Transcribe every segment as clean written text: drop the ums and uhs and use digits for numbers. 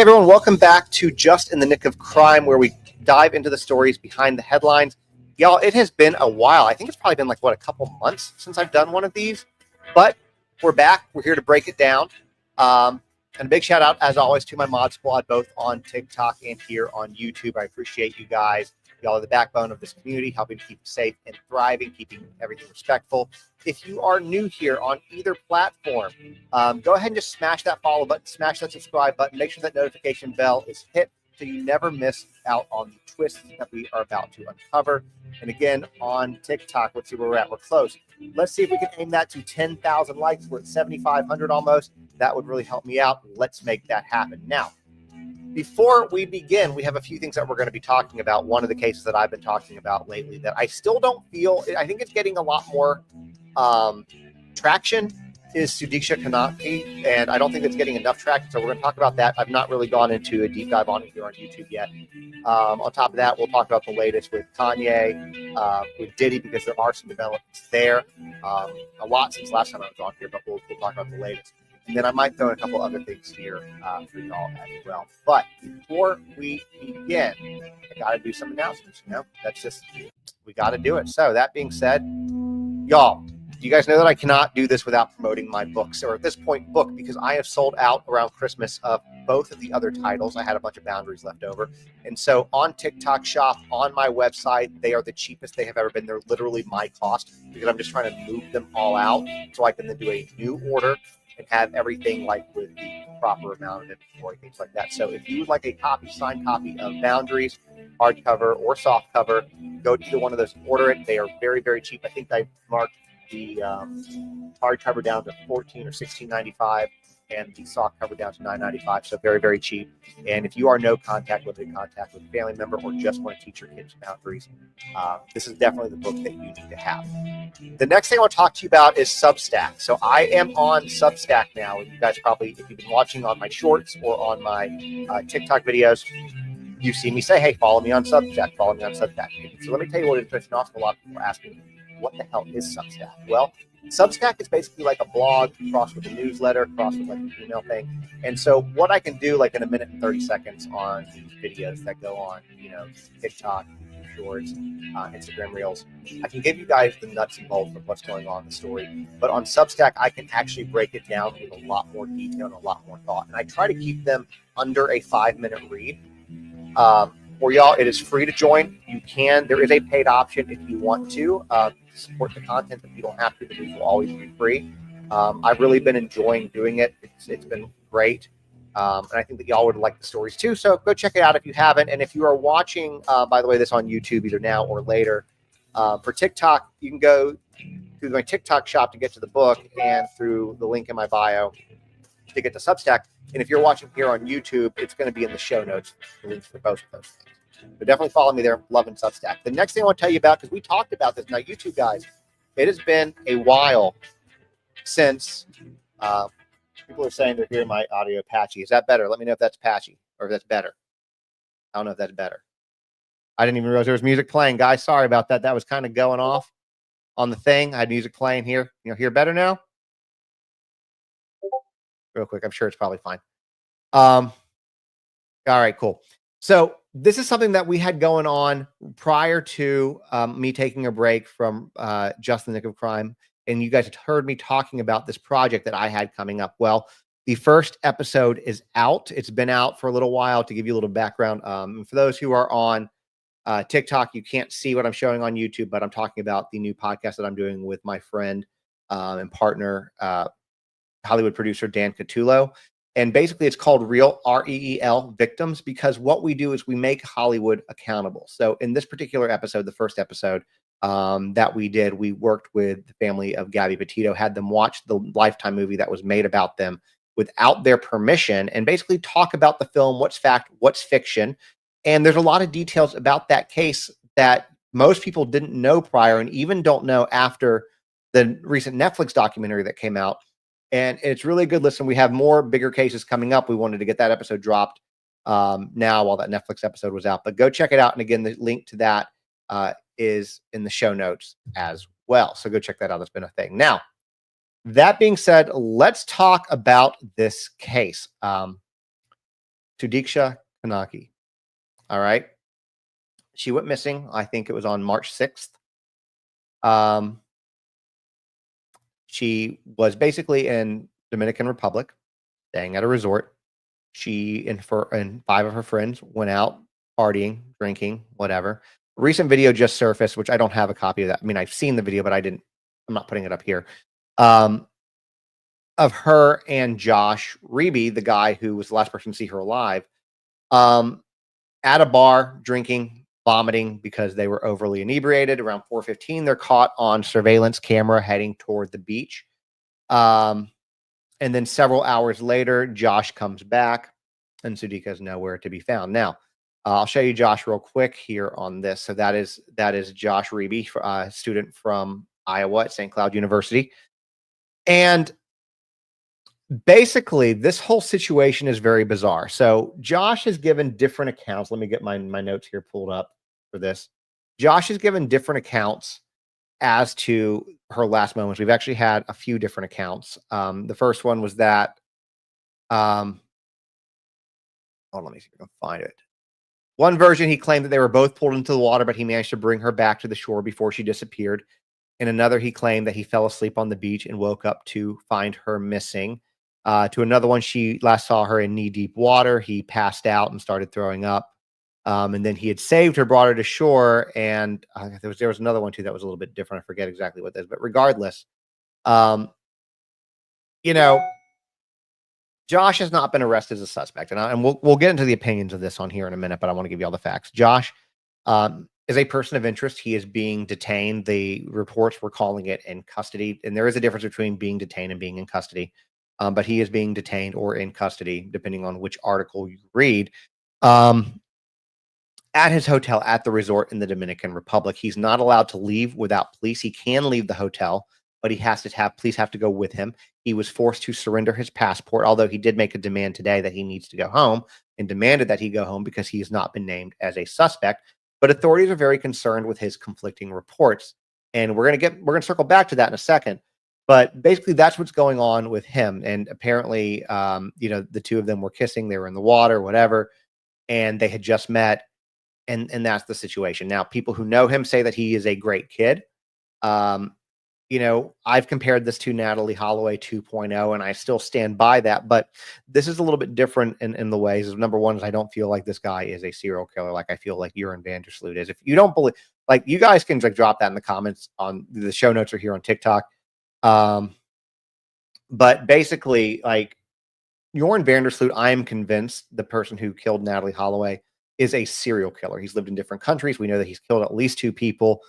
everyone, welcome back to Just in the Nick of Crime, where we dive into the stories behind the headlines. Y'all, it has been a while. I think it's probably been like, a couple months since I've done one of these, but we're back. We're here to break it down. And a big shout out, as always, to my mod squad, both on TikTok and here on YouTube. I appreciate you guys. Y'all are the backbone of this community, helping to keep it safe and thriving, keeping everything respectful. If you are new here on either platform, go ahead and just smash that follow button, smash that subscribe button, make sure that notification bell is hit so you never miss out on the twists that we are about to uncover. And again, on TikTok, let's see where we're at. We're close. Let's see if we can aim that to 10,000 likes. We're at 7,500 almost. That would really help me out. Let's make that happen. Now, before we begin, we have a few things that we're going to be talking about. One of the cases that I've been talking about lately that I still don't feel, I think it's getting a lot more traction, is Sudiksha Konanki, and I don't think it's getting enough traction, so we're going to talk about that. I've not really gone into a deep dive on it here on YouTube yet. On top of that, we'll talk about the latest with Kanye, with Diddy, because there are some developments there. A lot since last time I was on here, but we'll talk about the latest. And then I might throw in a couple other things here for y'all as well. But before we begin, I got to do some announcements, That's just, we got to do it. So that being said, y'all, you guys know that I cannot do this without promoting my books, or at this point, book, because I have sold out around Christmas of both of the other titles. I had a bunch of boundaries left over. And so on TikTok Shop, on my website, they are the cheapest they have ever been. They're literally my cost, because I'm just trying to move them all out so I can then do a new order and have everything like with the proper amount of inventory, things like that. So if you would like a signed copy of Boundaries, hardcover or soft cover, go to either one of those and order it. They are very, very cheap. I think I marked the hardcover down to $14 or $16.95 and the soft cover down to $9.95. So very, very cheap. And if you are no contact, whether in contact with a family member or just want to teach your kids boundaries, this is definitely the book that you need to have. The next thing I want to talk to you about is Substack. So I am on Substack now. And you guys probably, if you've been watching on my shorts or on my TikTok videos, you've seen me say, hey, follow me on Substack, follow me on Substack. So let me tell you what it is. And also a lot of people are asking, what the hell is Substack? Well, Substack is basically like a blog crossed with a newsletter, crossed with like an email thing. And so what I can do like in a minute and 30 seconds on these videos that go on, TikTok, Shorts, Instagram Reels, I can give you guys the nuts and bolts of what's going on in the story. But on Substack, I can actually break it down with a lot more detail and a lot more thought. And I try to keep them under a 5-minute read. For y'all, it is free to join. You can. There is a paid option if you want to support the content. If you don't have to, the news will always be free. I've really been enjoying doing it. It's been great. And I think that y'all would like the stories too. So go check it out if you haven't. And if you are watching, by the way, this on YouTube either now or later, for TikTok, you can go through my TikTok shop to get to the book and through the link in my bio to get to Substack. And if you're watching here on YouTube, it's going to be in the show notes, the links for both of those things. But definitely follow me there, loving Substack. The next thing I want to tell you about, because we talked about this. Now, YouTube guys, it has been a while since people are saying they're hearing my audio patchy. Is that better? Let me know if that's patchy or if that's better. I don't know if that's better. I didn't even realize there was music playing, guys. Sorry about that. That was kind of going off on the thing. I had music playing here. Hear better now? Real quick. I'm sure it's probably fine. All right, cool. So this is something that we had going on prior to me taking a break from Just the Nick of Crime. And you guys had heard me talking about this project that I had coming up. Well, the first episode is out. It's been out for a little while. To give you a little background. For those who are on TikTok, you can't see what I'm showing on YouTube, but I'm talking about the new podcast that I'm doing with my friend and partner, Hollywood producer Dan Catullo. And basically it's called Real, REEL Victims, because what we do is we make Hollywood accountable. So in this particular episode, the first episode that we did, we worked with the family of Gabby Petito, had them watch the Lifetime movie that was made about them without their permission, and basically talk about the film, what's fact, what's fiction. And there's a lot of details about that case that most people didn't know prior, and even don't know after the recent Netflix documentary that came out. And it's really a good listen. We have more bigger cases coming up. We wanted to get that episode dropped now while that Netflix episode was out. But go check it out. And again, the link to that is in the show notes as well. So go check that out. That's been a thing. Now, that being said, let's talk about this case. Sudiksha Konanki. All right. She went missing. I think it was on March 6th. She was basically in Dominican Republic, staying at a resort. She and five of her friends went out partying, drinking, whatever. A recent video just surfaced, which I don't have a copy of that. I mean, I've seen the video, but I'm not putting it up here. Of her and Josh Reeby, the guy who was the last person to see her alive, at a bar drinking, vomiting because they were overly inebriated. Around 4:15, they're caught on surveillance camera heading toward the beach. And then several hours later, Josh comes back, and Sudiksha is nowhere to be found. Now, I'll show you Josh real quick here on this. So that is Josh Reeby, student from Iowa at St. Cloud University, and basically, this whole situation is very bizarre. So Josh has given different accounts. Let me get my notes here pulled up for this. Josh has given different accounts as to her last moments. We've actually had a few different accounts. The first one was that, hold on, let me see if I can find it. One version, he claimed that they were both pulled into the water, but he managed to bring her back to the shore before she disappeared. In another, he claimed that he fell asleep on the beach and woke up to find her missing. To another one, she last saw her in knee-deep water. He passed out and started throwing up. And then he had saved her, brought her to shore, and there was another one too that was a little bit different. I forget exactly what that is, but regardless, Josh has not been arrested as a suspect, and we'll get into the opinions of this on here in a minute. But I want to give you all the facts. Josh is a person of interest. He is being detained. The reports were calling it in custody, and there is a difference between being detained and being in custody. But he is being detained or in custody, depending on which article you read, at his hotel at the resort in the Dominican Republic. He's not allowed to leave without police. He can leave the hotel, but he has to have police have to go with him. He was forced to surrender his passport, although he did make a demand today that he needs to go home and demanded that he go home because he has not been named as a suspect. But authorities are very concerned with his conflicting reports. And we're going to circle back to that in a second. But basically, that's what's going on with him. And apparently, the two of them were kissing. They were in the water, whatever, and they had just met. And that's the situation. Now, people who know him say that he is a great kid. I've compared this to Natalie Holloway 2.0, and I still stand by that. But this is a little bit different in the ways. Number one is I don't feel like this guy is a serial killer, like I feel like Uran Vandersloot is. If you don't believe, like, you guys can drop that in the comments. On the show notes are here on TikTok. But basically, like, Jorn Vandersloot, I am convinced the person who killed Natalie Holloway is a serial killer. He's lived in different countries. We know that he's killed at least 2 people.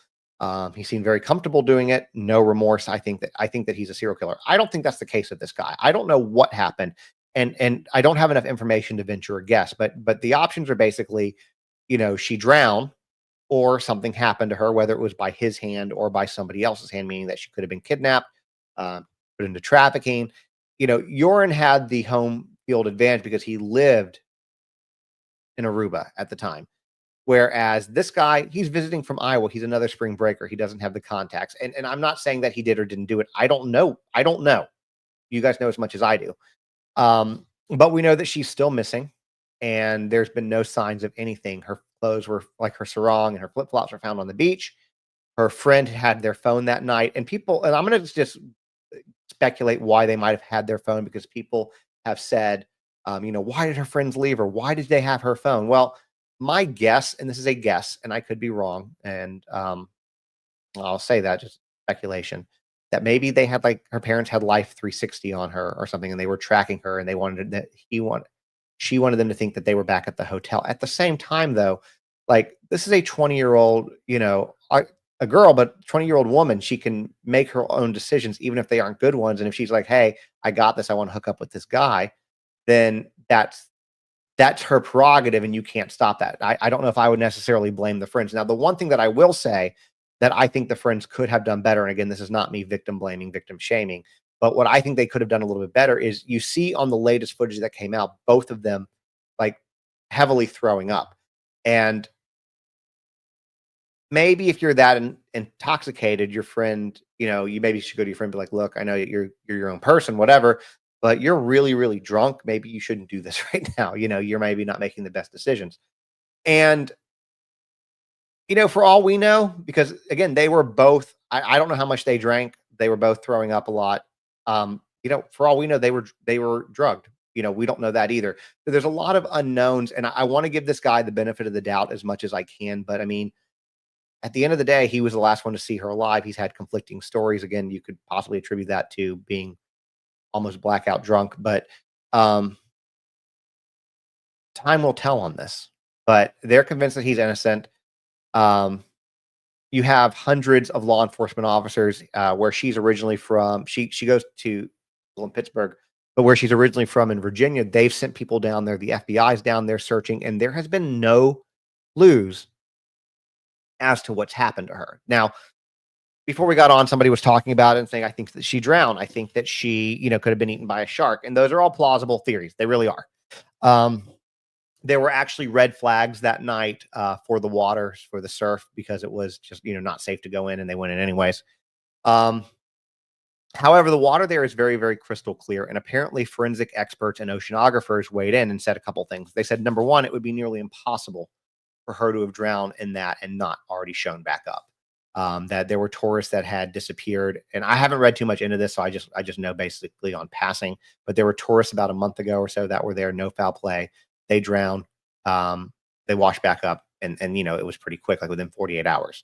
He seemed very comfortable doing it. No remorse. I think that he's a serial killer. I don't think that's the case with this guy. I don't know what happened. And I don't have enough information to venture a guess, but the options are basically, she drowned or something happened to her, whether it was by his hand or by somebody else's hand, meaning that she could have been kidnapped, put into trafficking. Joran had the home field advantage because he lived in Aruba at the time. Whereas this guy, he's visiting from Iowa. He's another spring breaker. He doesn't have the contacts. And I'm not saying that he did or didn't do it. I don't know. You guys know as much as I do. But we know that she's still missing, and there's been no signs of anything. Her clothes were, like, her sarong and her flip-flops were found on the beach. Her friend had their phone that night, and I'm going to just speculate why they might have had their phone, because people have said, why did her friends leave her? Why did they have her phone? Well, my guess, and this is a guess, and I could be wrong, and I'll say that, just speculation, that maybe they had, like, her parents had Life 360 on her or something, and they were tracking her, and she wanted them to think that they were back at the hotel. At the same time, though, like, this is a 20-year-old, a girl, but 20-year-old woman. She can make her own decisions, even if they aren't good ones. And if she's like, hey, I got this, I want to hook up with this guy, then that's her prerogative, and you can't stop that. I don't know if I would necessarily blame the friends. Now, the one thing that I will say that I think the friends could have done better, and again, this is not me victim blaming, victim shaming, but what I think they could have done a little bit better is, you see on the latest footage that came out, both of them, like, heavily throwing up. And maybe if you're that intoxicated, your friend, you maybe should go to your friend and be like, look, I know you're your own person, whatever, but you're really, really drunk. Maybe you shouldn't do this right now. You're maybe not making the best decisions. And, for all we know, because again, they were both, I don't know how much they drank. They were both throwing up a lot. For all we know, they were drugged. We don't know that either. So there's a lot of unknowns, and I want to give this guy the benefit of the doubt as much as I can. But I mean, at the end of the day, he was the last one to see her alive. He's had conflicting stories. Again, you could possibly attribute that to being almost blackout drunk, but um, time will tell on this. But they're convinced that he's innocent. Um, you have hundreds of law enforcement officers where she's originally from. She goes to in Pittsburgh, but where she's originally from in Virginia, they've sent people down there. The FBI's down there searching, and there has been no clues as to what's happened to her. Now, before we got on, somebody was talking about it and saying, I think that she drowned. I think that she, could have been eaten by a shark. And those are all plausible theories. They really are. There were actually red flags that night for the waters, for the surf, because it was just, not safe to go in, and they went in anyways. However, the water there is very, very crystal clear. And apparently forensic experts and oceanographers weighed in and said a couple things. They said, number one, it would be nearly impossible for her to have drowned in that and not already shown back up. That there were tourists that had disappeared, and I haven't read too much into this, so I just know basically on passing. But there were tourists about a month ago or so that were there, no foul play. They drowned, they washed back up, and it was pretty quick, like within 48 hours.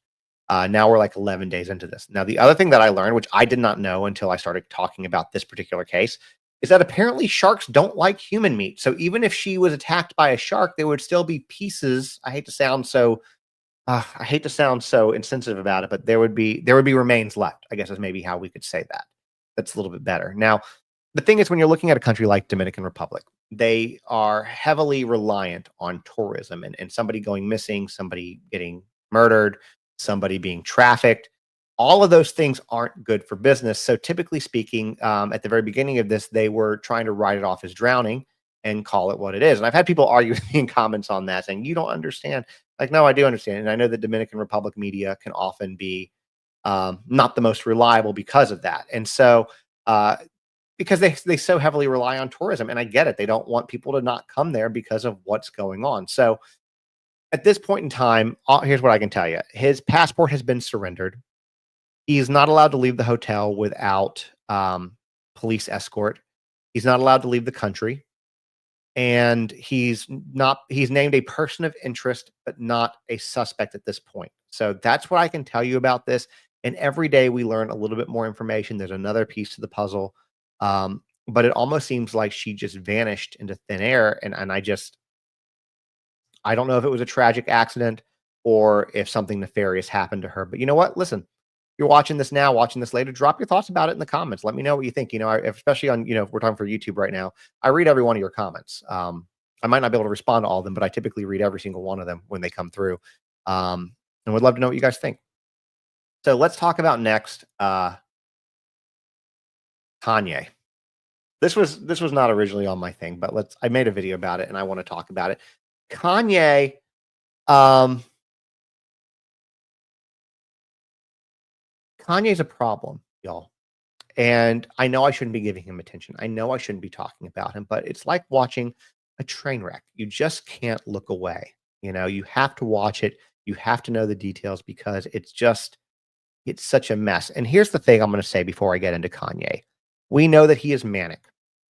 Now we're like 11 days into this. Now the other thing that I learned, which I did not know until I started talking about this particular case, is that apparently sharks don't like human meat. So even if she was attacked by a shark, there would still be pieces. I hate to sound so insensitive about it, but there would be remains left, I guess, is maybe how we could say that. That's a little bit better. Now, the thing is, when you're looking at a country like Dominican Republic, they are heavily reliant on tourism and somebody going missing, somebody getting murdered, somebody being trafficked. All of those things aren't good for business. So typically speaking, at the very beginning of this, they were trying to write it off as drowning and call it what it is. And I've had people argue with me in comments on that, saying, you don't understand. Like, no, I do understand. And I know the Dominican Republic media can often be not the most reliable because of that. And so, because they so heavily rely on tourism, and I get it. They don't want people to not come there because of what's going on. So at this point in time, here's what I can tell you. His passport has been surrendered. He's not allowed to leave the hotel without police escort. He's not allowed to leave the country. And he's named a person of interest, but not a suspect at this point. So that's what I can tell you about this. And every day we learn a little bit more information. There's another piece to the puzzle. But it almost seems like she just vanished into thin air. And I don't know if it was a tragic accident or if something nefarious happened to her. But you know what? Listen, you're watching this now, watching this later, drop your thoughts about it in the comments. Let me know what you think. Especially on, if we're talking for YouTube right now, I read every one of your comments. I might not be able to respond to all of them, but I typically read every single one of them when they come through. And would love to know what you guys think. So let's talk about next, Kanye. This was not originally on my thing, but I made a video about it and I want to talk about it. Kanye, Kanye's a problem, y'all. And I know I shouldn't be giving him attention. I know I shouldn't be talking about him, but it's like watching a train wreck. You just can't look away. You have to watch it. You have to know the details because it's such a mess. And here's the thing I'm going to say before I get into Kanye. We know that he is manic.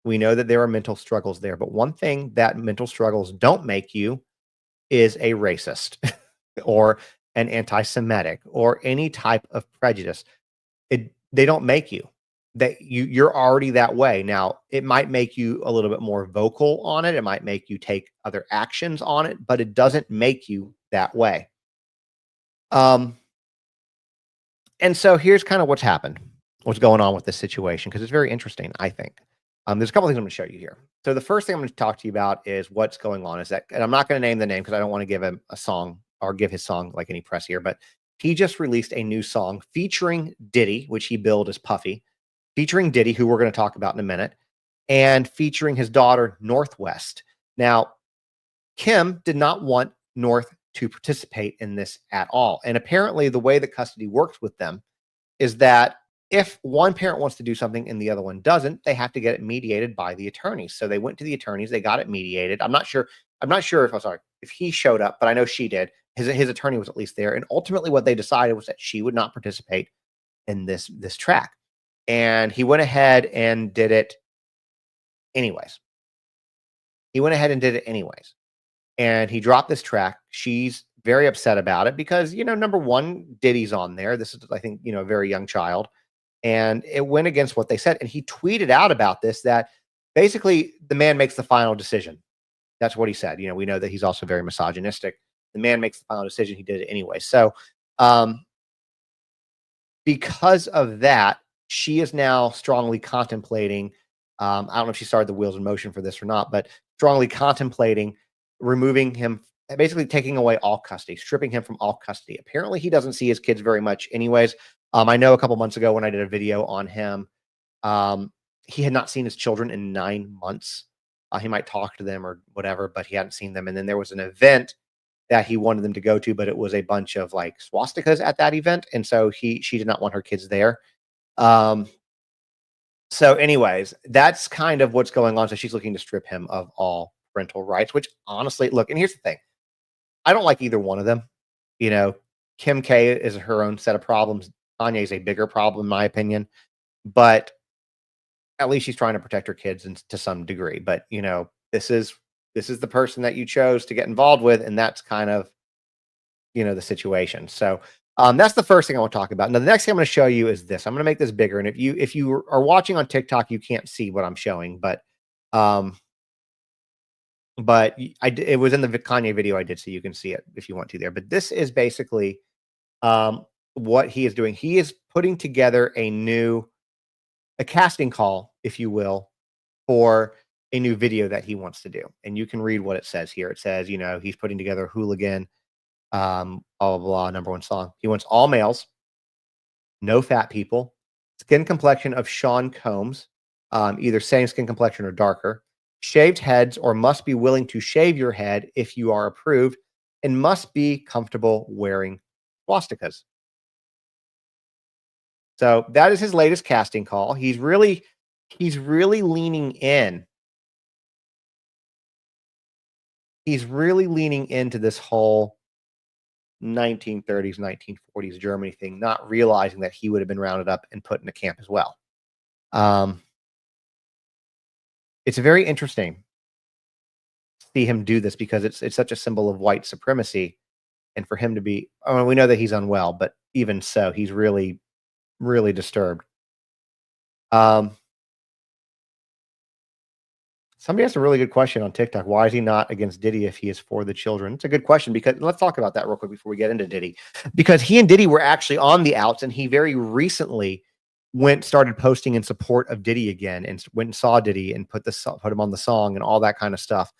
We know that there are mental struggles there. But one thing that mental struggles don't make you is a racist or an anti-Semitic or any type of prejudice. They don't make you. You're already that way. Now, it might make you a little bit more vocal on it. It might make you take other actions on it, but it doesn't make you that way. And so here's kind of what's happened, what's going on with this situation, because it's very interesting, I think. There's a couple things I'm going to show you here. So the first thing I'm going to talk to you about is what's going on. And I'm not going to name the name because I don't want to give him a song or give his song like any press here, but he just released a new song featuring Diddy, which he billed as Puffy, featuring Diddy, who we're going to talk about in a minute, and featuring his daughter, Northwest. Now, Kim did not want North to participate in this at all. And apparently the way that custody works with them is that if one parent wants to do something and the other one doesn't, they have to get it mediated by the attorneys. So they went to the attorneys, they got it mediated. I'm not sure if, I'm sorry, if he showed up, but I know she did. His attorney was at least there. And ultimately what they decided was that she would not participate in this track. And he went ahead and did it anyways. And he dropped this track. She's very upset about it because, number one, Diddy's on there. This is, I think, a very young child. And it went against what they said. And he tweeted out about this, that basically the man makes the final decision. That's what he said. We know that he's also very misogynistic. The man makes the final decision. He did it anyway. So because of that, she is now strongly contemplating, I don't know if she started the wheels in motion for this or not, but strongly contemplating removing him, basically taking away all custody, stripping him from all custody. Apparently he doesn't see his kids very much anyways. I know a couple months ago when I did a video on him, he had not seen his children in 9 months. He might talk to them or whatever, but he hadn't seen them. And then there was an event that he wanted them to go to, but it was a bunch of like swastikas at that event. And so she did not want her kids there. So anyways, that's kind of what's going on. So she's looking to strip him of all parental rights, which honestly, look, and here's the thing. I don't like either one of them. Kim K is her own set of problems. Kanye is a bigger problem, in my opinion, but at least she's trying to protect her kids to some degree. But this is the person that you chose to get involved with, and that's kind of the situation. So that's the first thing I want to talk about. Now the next thing I'm going to show you is this. I'm going to make this bigger, and if you are watching on TikTok, you can't see what I'm showing, but it was in the Kanye video I did, so you can see it if you want to there. But this is basically what he is doing. He is putting together a casting call, if you will, for a new video that he wants to do. And you can read what it says here. It says, he's putting together Hooligan, blah, blah, blah, #1 song. He wants all males, no fat people, skin complexion of Sean Combs, either same skin complexion or darker, shaved heads or must be willing to shave your head if you are approved, and must be comfortable wearing swastikas. So that is his latest casting call. He's really leaning in. He's really leaning into this whole 1930s, 1940s Germany thing, not realizing that he would have been rounded up and put in a camp as well. It's very interesting to see him do this because it's such a symbol of white supremacy. And for him to be, we know that he's unwell, but even so, he's really, really disturbed. Somebody asked a really good question on TikTok. Why is he not against Diddy if he is for the children? It's a good question, because let's talk about that real quick before we get into Diddy. Because he and Diddy were actually on the outs, and he very recently started posting in support of Diddy again, and went and saw Diddy and put him on the song and all that kind of stuff.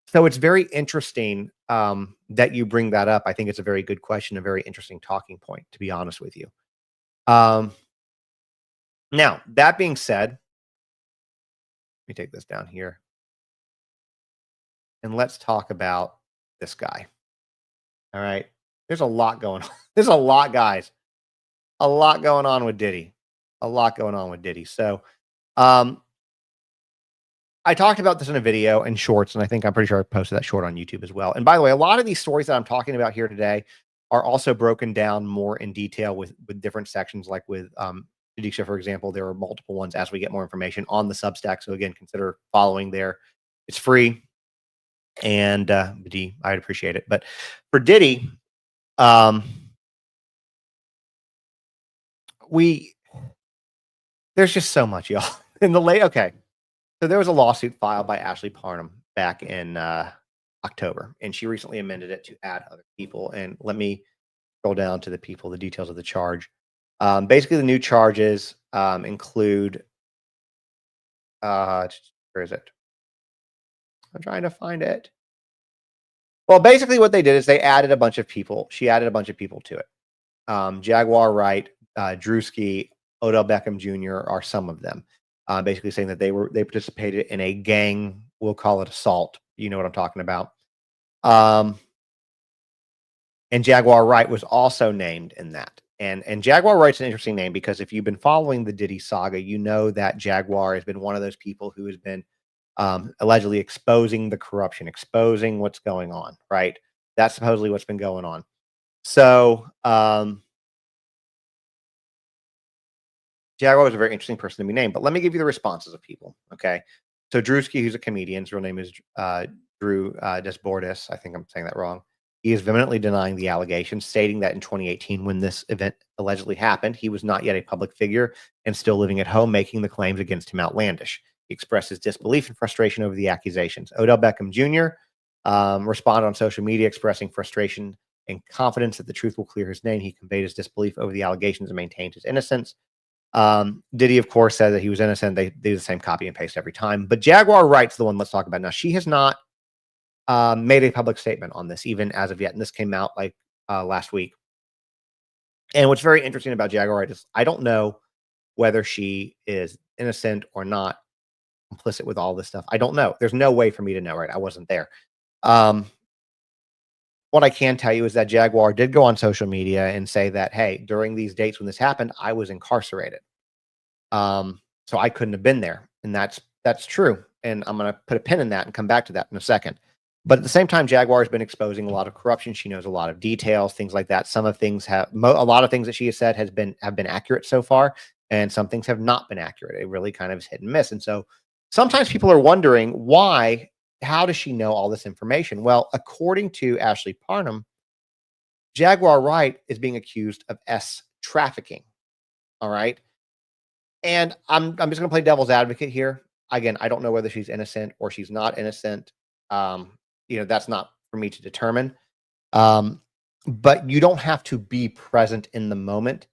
So it's very interesting that you bring that up. I think it's a very good question, a very interesting talking point, to be honest with you. Now, that being said, let me take this down here. And let's talk about this guy. All right. There's a lot going on. There's a lot, guys. A lot going on with Diddy. So I talked about this in a video in shorts, and I'm pretty sure I posted that short on YouTube as well. And by the way, a lot of these stories that I'm talking about here today are also broken down more in detail with different sections, like with Sudiksha, for example. There are multiple ones as we get more information on the Substack. So again, consider following there. It's free, and I'd appreciate it. But for Diddy, there's just so much, y'all. Okay. So there was a lawsuit filed by Ashley Parham back in October, and she recently amended it to add other people. And let me scroll down to the details of the charge. Basically, the new charges include, where is it? I'm trying to find it. Well, basically what they did is they added a bunch of people. She added a bunch of people to it. Jaguar Wright, Drewski, Odell Beckham Jr. are some of them. Basically saying that they participated in a gang, we'll call it assault. You know what I'm talking about. And Jaguar Wright was also named in that. And Jaguar Wright's an interesting name because if you've been following the Diddy saga, you know that Jaguar has been one of those people who has been allegedly exposing the corruption, exposing what's going on, right? That's supposedly what's been going on. So Jaguar was a very interesting person to be named, but let me give you the responses of people. Okay. So Drewski, who's a comedian, his real name is Drew Desbordes. I think I'm saying that wrong. He is vehemently denying the allegations, stating that in 2018, when this event allegedly happened, he was not yet a public figure and still living at home, making the claims against him outlandish. He expressed his disbelief and frustration over the accusations. Odell Beckham Jr. Responded on social media, expressing frustration and confidence that the truth will clear his name. He conveyed his disbelief over the allegations and maintained his innocence. Diddy, of course, said that he was innocent. They do the same copy and paste every time. But Jaguar Wright's the one let's talk about now. She has not made a public statement on this, even as of yet. And this came out like last week. And what's very interesting about Jaguar Wright is I don't know whether she is innocent or not, complicit with all this stuff. I don't know. There's no way for me to know, right? I wasn't there. What I can tell you is that Jaguar did go on social media and say that, hey, during these dates when this happened, I was incarcerated. So I couldn't have been there. And that's true. And I'm going to put a pin in that and come back to that in a second. But at the same time, Jaguar has been exposing a lot of corruption. She knows a lot of details, things like that. Some of things a lot of things that she has said have been accurate so far, and some things have not been accurate. It really kind of is hit and miss. And so sometimes people are wondering why. How does she know all this information? Well, according to Ashley Parham, Jaguar Wright is being accused of trafficking. All right. And I'm just going to play devil's advocate here. Again, I don't know whether she's innocent or she's not innocent. That's not for me to determine. But you don't have to be present in the moment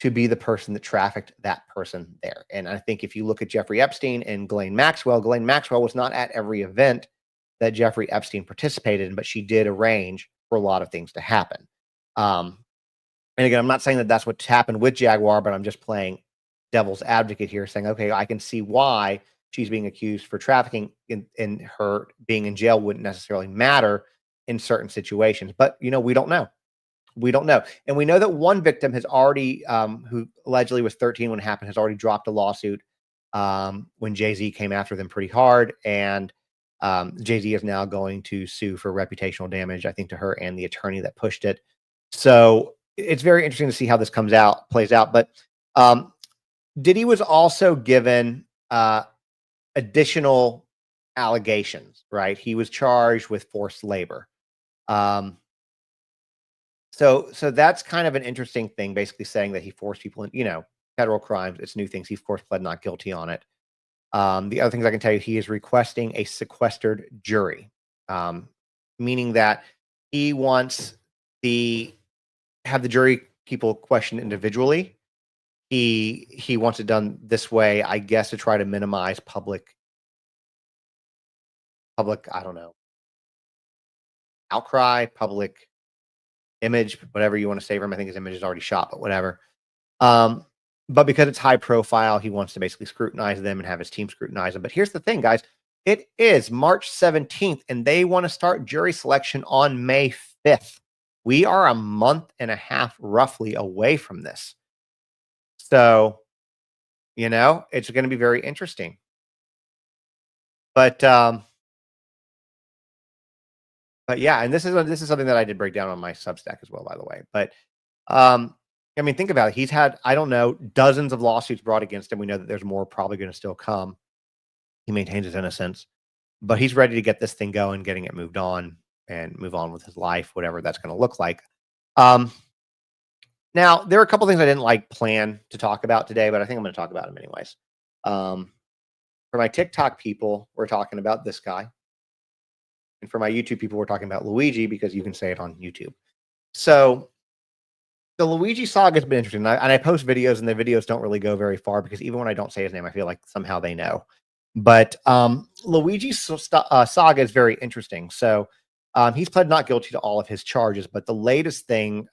to be the person that trafficked that person there. And I think if you look at Jeffrey Epstein and Ghislaine Maxwell was not at every event that Jeffrey Epstein participated in, but she did arrange for a lot of things to happen. And again, I'm not saying that that's what's happened with Jaguar, but I'm just playing devil's advocate here, saying, okay, I can see why she's being accused for trafficking, and her being in jail wouldn't necessarily matter in certain situations. But, we don't know. We don't know. And we know that one victim has already, who allegedly was 13 when it happened, has already dropped a lawsuit when Jay-Z came after them pretty hard. And Jay-Z is now going to sue for reputational damage, I think, to her and the attorney that pushed it. So it's very interesting to see how this plays out. But Diddy was also given additional allegations, right? He was charged with forced labor. So that's kind of an interesting thing, basically saying that he forced people in, federal crimes. It's new things. He, of course, pled not guilty on it. The other things I can tell you, he is requesting a sequestered jury, meaning that he wants have the jury people questioned individually. He wants it done this way, I guess, to try to minimize public, I don't know, outcry, public image, whatever you want to say for him. I think his image is already shot, but whatever. But because it's high profile, he wants to basically scrutinize them and have his team scrutinize them. But here's the thing, guys. It is March 17th, and they want to start jury selection on May 5th. We are a month and a half roughly away from this. So, it's going to be very interesting. But yeah, and this is something that I did break down on my Substack as well, by the way. But think about it. He's had, I don't know, dozens of lawsuits brought against him. We know that there's more probably going to still come. He maintains his innocence, but he's ready to get this thing going, getting it moved on and move on with his life, whatever that's going to look like. Now, there are a couple things I didn't plan to talk about today, but I think I'm going to talk about them anyways. For my TikTok people, we're talking about this guy. And for my YouTube people, we're talking about Luigi because you can say it on YouTube. So the Luigi saga has been interesting. And I post videos, and the videos don't really go very far because even when I don't say his name, I feel like somehow they know. But Luigi's saga is very interesting. So he's pled not guilty to all of his charges. But the latest thing,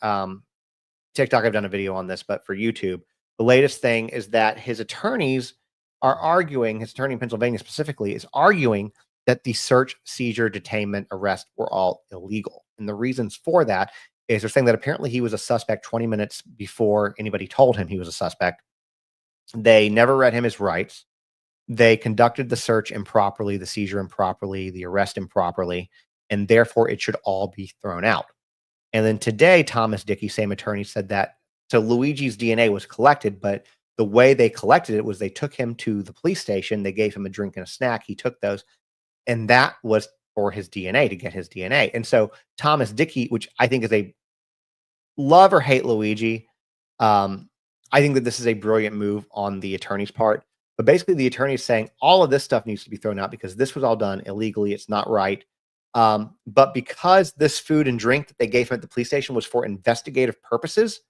TikTok, I've done a video on this, but for YouTube, the latest thing is that his attorneys are arguing, his attorney in Pennsylvania specifically is arguing that the search, seizure, detainment, arrest were all illegal. And the reasons for that is they're saying that apparently he was a suspect 20 minutes before anybody told him he was a suspect. They never read him his rights. They conducted the search improperly, the seizure improperly, the arrest improperly, and therefore it should all be thrown out. And then today, Thomas Dickey, same attorney, said that so Luigi's DNA was collected, but the way they collected it was they took him to the police station, they gave him a drink and a snack, he took those, and that was for his DNA to get his DNA. And so Thomas Dickey, which I think is a love or hate Luigi, I think that this is a brilliant move on the attorney's part. But basically, the attorney is saying all of this stuff needs to be thrown out because this was all done illegally. It's not right. But because this food and drink that they gave him at the police station was for investigative purposes,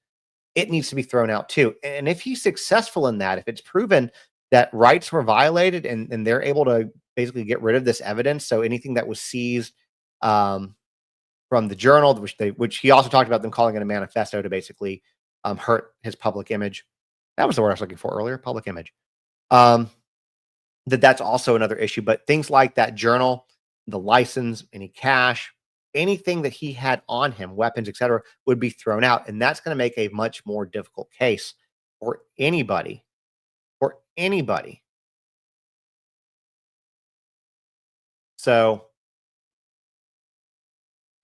it needs to be thrown out too. And if he's successful in that, if it's proven that rights were violated and they're able to basically get rid of this evidence, so anything that was seized from the journal, which he also talked about them calling it a manifesto to basically hurt his public image. That was the word I was looking for earlier, public image. That's also another issue. But things like that journal, the license, any cash, anything that he had on him, weapons, etc., would be thrown out. And that's going to make a much more difficult case for anybody. For anybody. So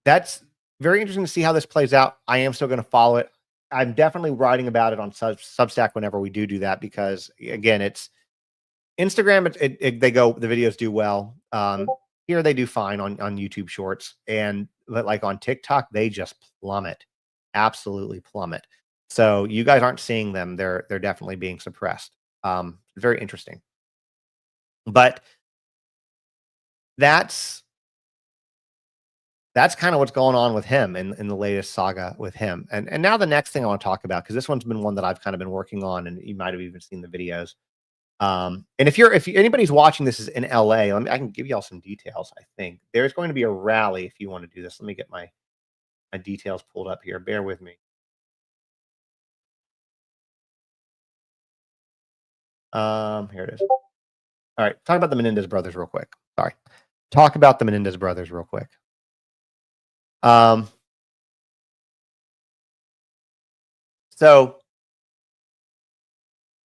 that's very interesting to see how this plays out. I am still going to follow it. I'm definitely writing about it on Substack whenever we do that because, again, it's Instagram. The videos do well. Here they do fine on YouTube Shorts, but like on TikTok, they just plummet, absolutely plummet. So you guys aren't seeing them; they're definitely being suppressed. Very interesting, but that's kind of what's going on with him in the latest saga with him. And now the next thing I want to talk about, because this one's been one that I've kind of been working on, and you might have even seen the videos. And if anybody's watching this is in LA, I can give you all some details. I think there's going to be a rally if you want to do this. Let me get my details pulled up here. Bear with me. Here it is. All right, talk about the Menendez brothers real quick. Sorry. Talk about the Menendez brothers real quick. So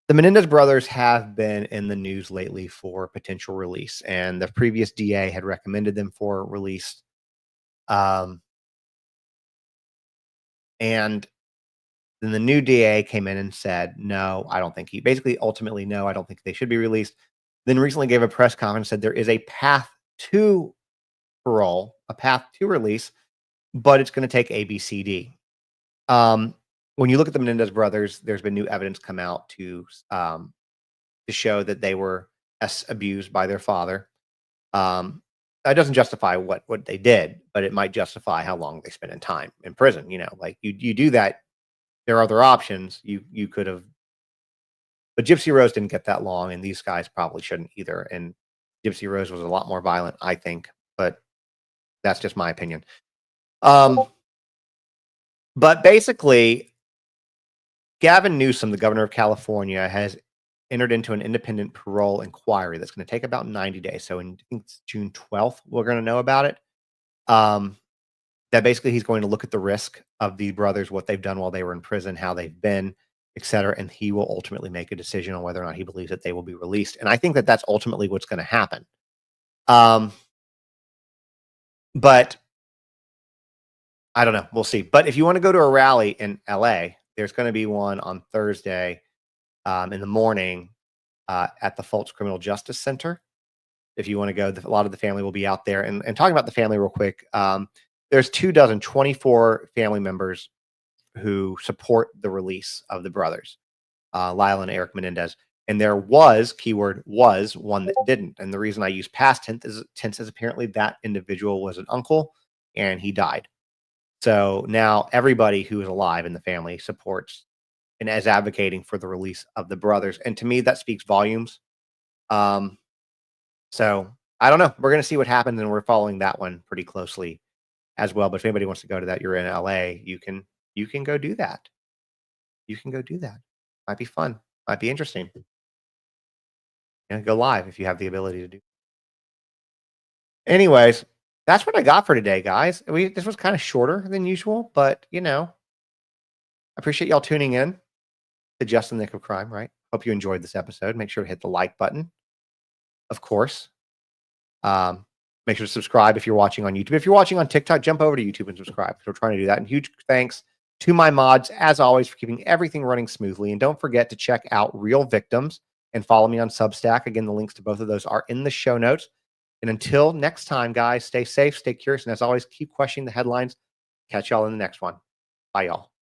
the Menendez brothers have been in the news lately for potential release, and the previous DA had recommended them for release. And then the new DA came in and said, no, I don't think ultimately, no, I don't think they should be released. Then recently gave a press conference, said there is a path to parole, a path to release, but it's going to take A, B, C, D. When you look at the Menendez brothers, there's been new evidence come out to show that they were abused by their father. That doesn't justify what they did, but it might justify how long they spent in time in prison. Like you do that. There are other options. You could have, but Gypsy Rose didn't get that long, and these guys probably shouldn't either. And Gypsy Rose was a lot more violent, I think, but that's just my opinion. But basically, Gavin Newsom, the governor of California, has entered into an independent parole inquiry that's going to take about 90 days. So I think it's June 12th, we're going to know about it. That basically he's going to look at the risk of the brothers, what they've done while they were in prison, how they've been, et cetera. And he will ultimately make a decision on whether or not he believes that they will be released. And I think that that's ultimately what's going to happen. But I don't know. We'll see. But if you want to go to a rally in LA, there's going to be one on Thursday in the morning at the Fultz Criminal Justice Center. If you want to go, a lot of the family will be out there. And talking about the family real quick, there's 24 family members who support the release of the brothers, Lyle and Eric Menendez. And there was, keyword was, one that didn't. And the reason I use past tense is apparently that individual was an uncle and he died. So now everybody who is alive in the family supports and is advocating for the release of the brothers. And to me, that speaks volumes. So I don't know. We're going to see what happens, and we're following that one pretty closely as well. But if anybody wants to go to that, you're in LA, you can go do that. You can go do that. Might be fun. Might be interesting. Go live if you have the ability to do. Anyways, that's what I got for today, guys. This was kind of shorter than usual, but I appreciate y'all tuning in to Just in the Nick of Crime, right? Hope you enjoyed this episode. Make sure to hit the like button, of course. Make sure to subscribe if you're watching on YouTube. If you're watching on TikTok, jump over to YouTube and subscribe, because we're trying to do that. And huge thanks to my mods, as always, for keeping everything running smoothly. And don't forget to check out Real Victims and follow me on Substack. Again, the links to both of those are in the show notes. And until next time, guys, stay safe, stay curious, and as always, keep questioning the headlines. Catch y'all in the next one. Bye, y'all.